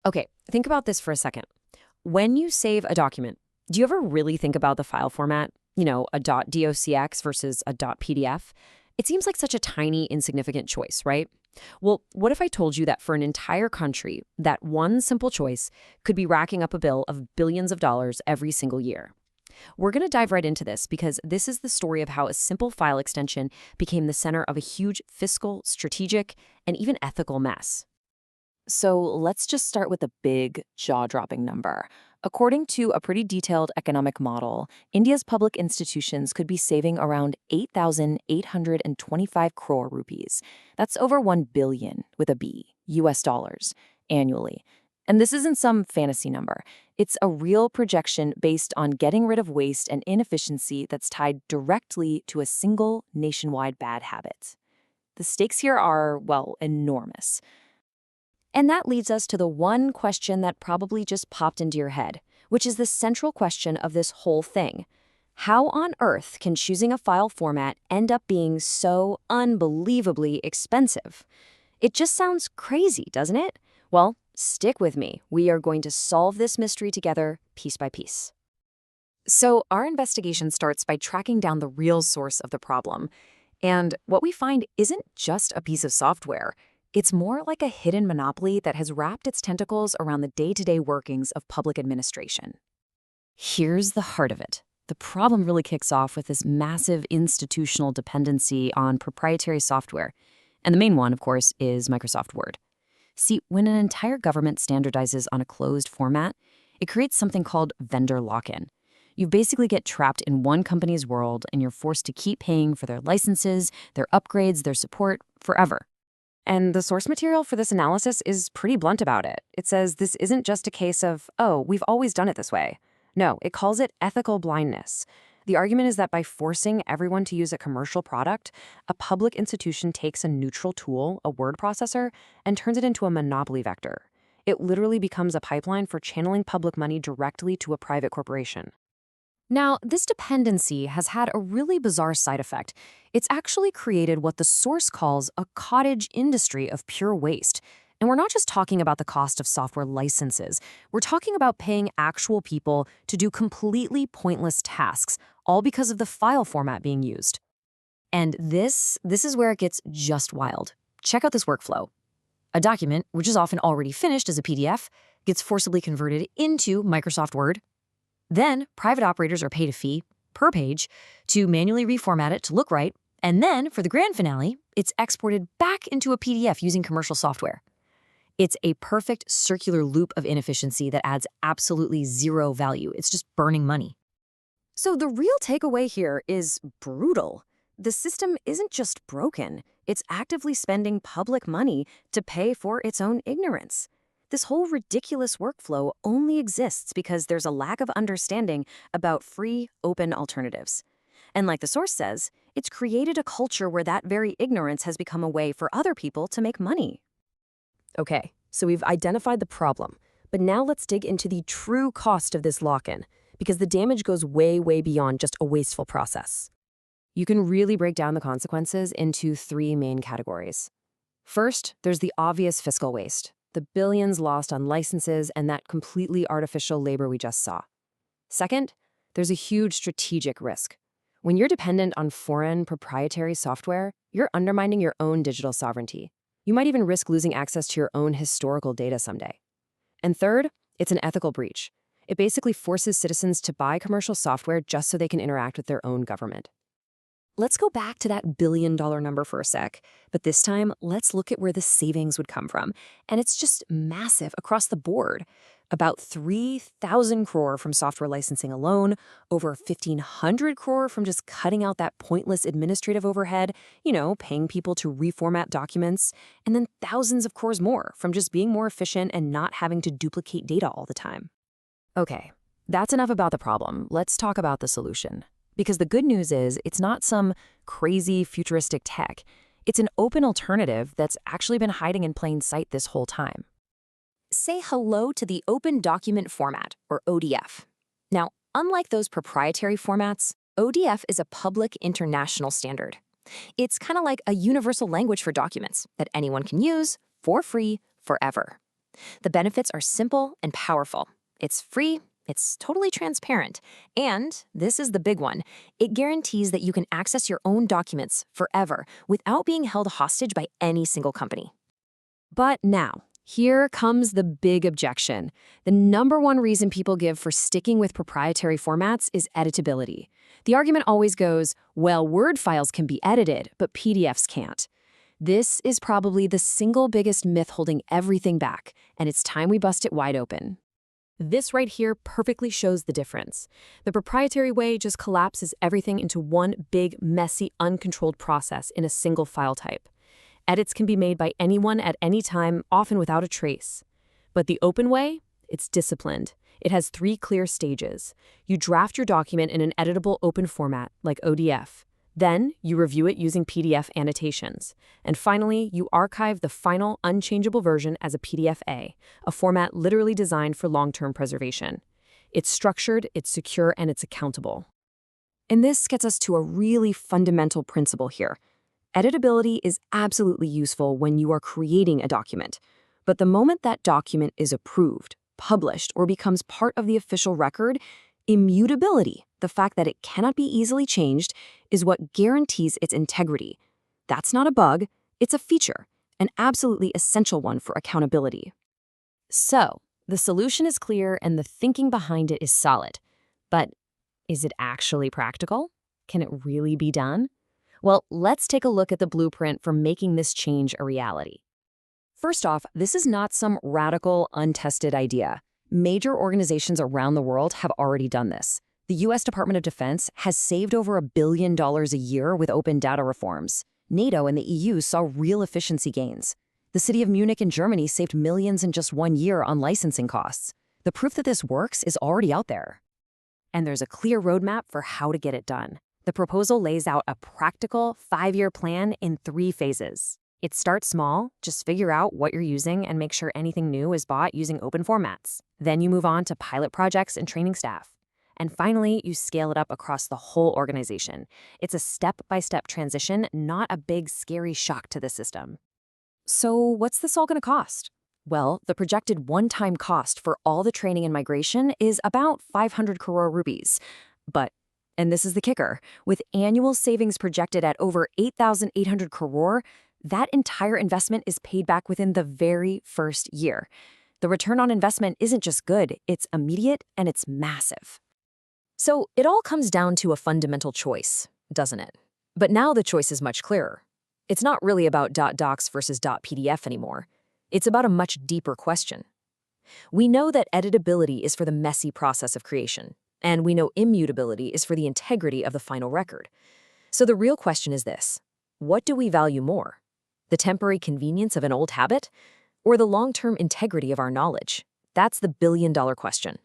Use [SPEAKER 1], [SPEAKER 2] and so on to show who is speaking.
[SPEAKER 1] Okay, think about this for a second. When you save a document, do you ever really think about the file format? A .docx versus a .pdf? It seems like such a tiny, insignificant choice, right? Well, what if I told you that for an entire country, that one simple choice could be racking up a bill of billions of dollars every single year? We're going to dive right into this because this is the story of how a simple file extension became the center of a huge fiscal, strategic, and even ethical mess. So let's just start with a big, jaw-dropping number. According to a pretty detailed economic model, India's public institutions could be saving around 8,825 crore rupees. That's over 1 billion, with a B, US dollars, annually. And this isn't some fantasy number. It's a real projection based on getting rid of waste and inefficiency that's tied directly to a single nationwide bad habit. The stakes here are, well, enormous. And that leads us to the one question that probably just popped into your head, which is the central question of this whole thing. How on earth can choosing a file format end up being so unbelievably expensive? It just sounds crazy, doesn't it? Well, stick with me. We are going to solve this mystery together, piece by piece. So our investigation starts by tracking down the real source of the problem. And what we find isn't just a piece of software. It's more like a hidden monopoly that has wrapped its tentacles around the day-to-day workings of public administration. Here's the heart of it. The problem really kicks off with this massive institutional dependency on proprietary software. And the main one, of course, is Microsoft Word. See, when an entire government standardizes on a closed format, it creates something called vendor lock-in. You basically get trapped in one company's world and you're forced to keep paying for their licenses, their upgrades, their support, forever. And the source material for this analysis is pretty blunt about it. It says this isn't just a case of, oh, we've always done it this way. No, it calls it ethical blindness. The argument is that by forcing everyone to use a commercial product, a public institution takes a neutral tool, a word processor, and turns it into a monopoly vector. It literally becomes a pipeline for channeling public money directly to a private corporation. Now, this dependency has had a really bizarre side effect. It's actually created what the source calls a cottage industry of pure waste. And we're not just talking about the cost of software licenses. We're talking about paying actual people to do completely pointless tasks, all because of the file format being used. And this is where it gets just wild. Check out this workflow. A document, which is often already finished as a PDF, gets forcibly converted into Microsoft Word. Then, private operators are paid a fee, per page, to manually reformat it to look right, and then, for the grand finale, it's exported back into a PDF using commercial software. It's a perfect circular loop of inefficiency that adds absolutely zero value. It's just burning money. So the real takeaway here is brutal. The system isn't just broken, it's actively spending public money to pay for its own ignorance. This whole ridiculous workflow only exists because there's a lack of understanding about free, open alternatives. And like the source says, it's created a culture where that very ignorance has become a way for other people to make money. Okay, so we've identified the problem, but now let's dig into the true cost of this lock-in, because the damage goes way, way beyond just a wasteful process. You can really break down the consequences into three main categories. First, there's the obvious fiscal waste. The billions lost on licenses and that completely artificial labor we just saw. Second, there's a huge strategic risk. When you're dependent on foreign proprietary software, you're undermining your own digital sovereignty. You might even risk losing access to your own historical data someday. And third, it's an ethical breach. It basically forces citizens to buy commercial software just so they can interact with their own government. Let's go back to that billion-dollar number for a sec, but this time, let's look at where the savings would come from. And it's just massive across the board. About 3,000 crore from software licensing alone, over 1,500 crore from just cutting out that pointless administrative overhead, paying people to reformat documents, and then thousands of crores more from just being more efficient and not having to duplicate data all the time. Okay, that's enough about the problem. Let's talk about the solution. Because the good news is, it's not some crazy futuristic tech. It's an open alternative that's actually been hiding in plain sight this whole time. Say hello to the Open Document Format, or ODF. Now, unlike those proprietary formats, ODF is a public international standard. It's kind of like a universal language for documents that anyone can use for free forever.
[SPEAKER 2] The benefits are simple and powerful. It's free, it's totally transparent, and this is the big one. It guarantees that you can access your own documents forever without being held hostage by any single company.
[SPEAKER 1] But now, here comes the big objection. The number one reason people give for sticking with proprietary formats is editability. The argument always goes, well, Word files can be edited, but PDFs can't. This is probably the single biggest myth holding everything back, and it's time we bust it wide open. This right here perfectly shows the difference. The proprietary way just collapses everything into one big, messy, uncontrolled process in a single file type. Edits can be made by anyone at any time, often without a trace. But the open way? It's disciplined. It has 3 clear stages. You draft your document in an editable open format, like ODF. Then, you review it using PDF annotations. And finally, you archive the final, unchangeable version as a PDF-A, a format literally designed for long-term preservation. It's structured, it's secure, and it's accountable. And this gets us to a really fundamental principle here. Editability is absolutely useful when you are creating a document. But the moment that document is approved, published, or becomes part of the official record, immutability, the fact that it cannot be easily changed, is what guarantees its integrity. That's not a bug, it's a feature, an absolutely essential one for accountability. So, the solution is clear and the thinking behind it is solid. But is it actually practical? Can it really be done? Well, let's take a look at the blueprint for making this change a reality. First off, this is not some radical, untested idea. Major organizations around the world have already done this. The U.S. Department of Defense has saved over $1 billion a year with open data reforms. NATO and the EU saw real efficiency gains. The city of Munich in Germany saved millions in just 1 year on licensing costs. The proof that this works is already out there. And there's a clear roadmap for how to get it done. The proposal lays out a practical 5-year plan in 3 phases. It starts small, just figure out what you're using and make sure anything new is bought using open formats. Then you move on to pilot projects and training staff. And finally, you scale it up across the whole organization. It's a step-by-step transition, not a big, scary shock to the system. So what's this all going to cost? Well, the projected one-time cost for all the training and migration is about 500 crore rupees. But, and this is the kicker, with annual savings projected at over 8,800 crore, that entire investment is paid back within the very first year. The return on investment isn't just good, it's immediate and it's massive. So it all comes down to a fundamental choice, doesn't it? But now the choice is much clearer. It's not really about .docs versus .pdf anymore. It's about a much deeper question. We know that editability is for the messy process of creation, and we know immutability is for the integrity of the final record. So the real question is this: what do we value more? The temporary convenience of an old habit, or the long-term integrity of our knowledge? That's the billion-dollar question.